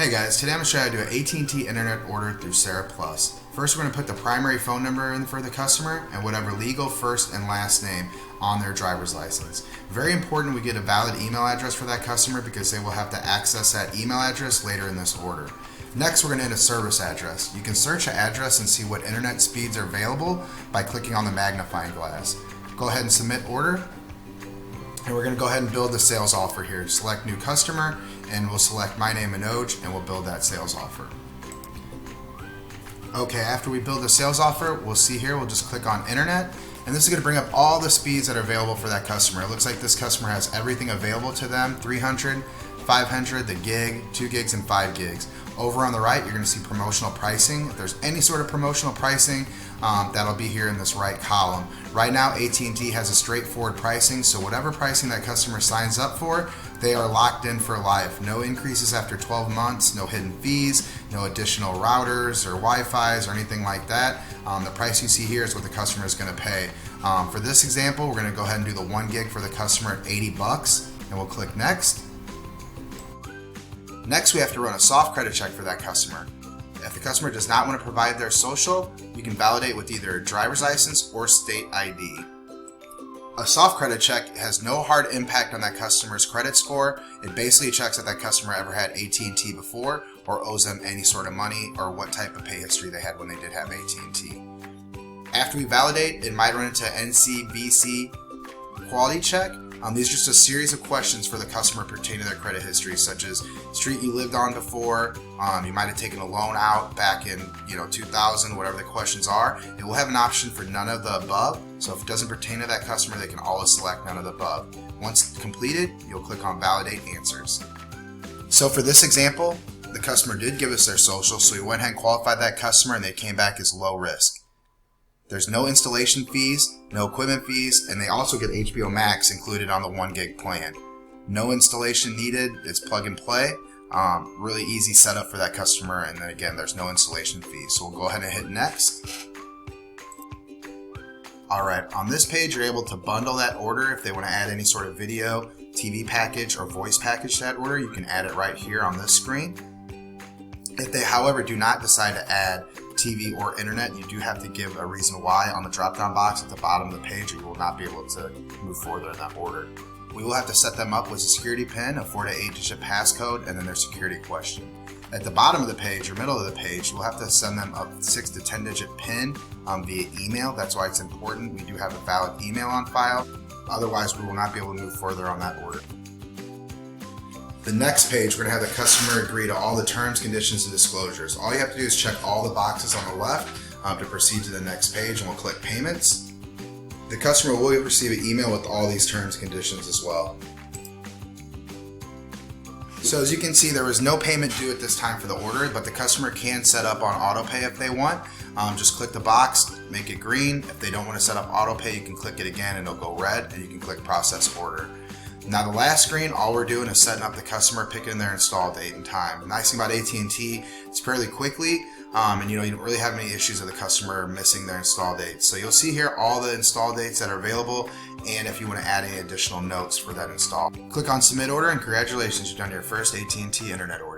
Hey guys, today I'm going to show you how to do an AT&T Internet order through SaraPlus. First, we're going to put the primary phone number in for the customer and whatever legal first and last name on their driver's license. Very important we get a valid email address for that customer because they will have to access that email address later in this order. Next, we're going to enter a service address. You can search an address and see what internet speeds are available by clicking on the magnifying glass. Go ahead and submit order. And we're going to go ahead and build the sales offer here. Select new customer and we'll select my name Manoj and we'll build that sales offer. Okay, after we build the sales offer, we'll see here, we'll just click on internet and this is going to bring up all the speeds that are available for that customer. It looks like this customer has everything available to them, 300, 500, the gig, 2 gigs, and 5 gigs. Over on the right, you're going to see promotional pricing. If there's any sort of promotional pricing, that'll be here in this right column. Right now, AT&T has a straightforward pricing, so whatever pricing that customer signs up for, they are locked in for life. No increases after 12 months, no hidden fees, no additional routers or Wi-Fi's or anything like that. The price you see here is what the customer is going to pay. For this example, we're going to go ahead and do the 1 gig for the customer at $80, and we'll click next. Next, we have to run a soft credit check for that customer. If the customer does not want to provide their social, you can validate with either a driver's license or state ID. A soft credit check has no hard impact on that customer's credit score. It basically checks if that customer ever had AT&T before or owes them any sort of money or what type of pay history they had when they did have AT&T. After we validate, it might run into NCVC quality check. These are just a series of questions for the customer pertaining to their credit history, such as street you lived on before, you might have taken a loan out back in 2000, whatever the questions are. It will have an option for none of the above, so if it doesn't pertain to that customer, they can always select none of the above. Once completed, you'll click on Validate Answers. So for this example, the customer did give us their social, so we went ahead and qualified that customer and they came back as low risk. There's no installation fees, no equipment fees, and they also get HBO Max included on the 1 gig plan. No installation needed, it's plug and play. Really easy setup for that customer, and then again, there's no installation fees. So we'll go ahead and hit next. Alright, on this page you're able to bundle that order if they want to add any sort of video, TV package, or voice package to that order. You can add it right here on this screen. If they, however, do not decide to add TV or internet, you do have to give a reason why on the drop-down box at the bottom of the page, or you will not be able to move further in that order. We will have to set them up with a security pin, a 4 to 8 digit passcode, and then their security question. At the bottom of the page or middle of the page, we'll have to send them a 6 to 10 digit pin via email. That's why it's important we do have a valid email on file. Otherwise, we will not be able to move further on that order. The next page, we're going to have the customer agree to all the terms, conditions, and disclosures. All you have to do is check all the boxes on the left to proceed to the next page, and we'll click Payments. The customer will receive an email with all these terms and conditions as well. So as you can see, there was no payment due at this time for the order, but the customer can set up on auto pay if they want. Just click the box, make it green. If they don't want to set up auto pay, you can click it again and it'll go red, and you can click Process Order. Now the last screen, all we're doing is setting up the customer, picking their install date and time. The nice thing about AT&T, it's fairly quickly, and you don't really have any issues with the customer missing their install date. So you'll see here all the install dates that are available, and if you want to add any additional notes for that install. Click on Submit Order, and congratulations, you've done your first AT&T Internet order.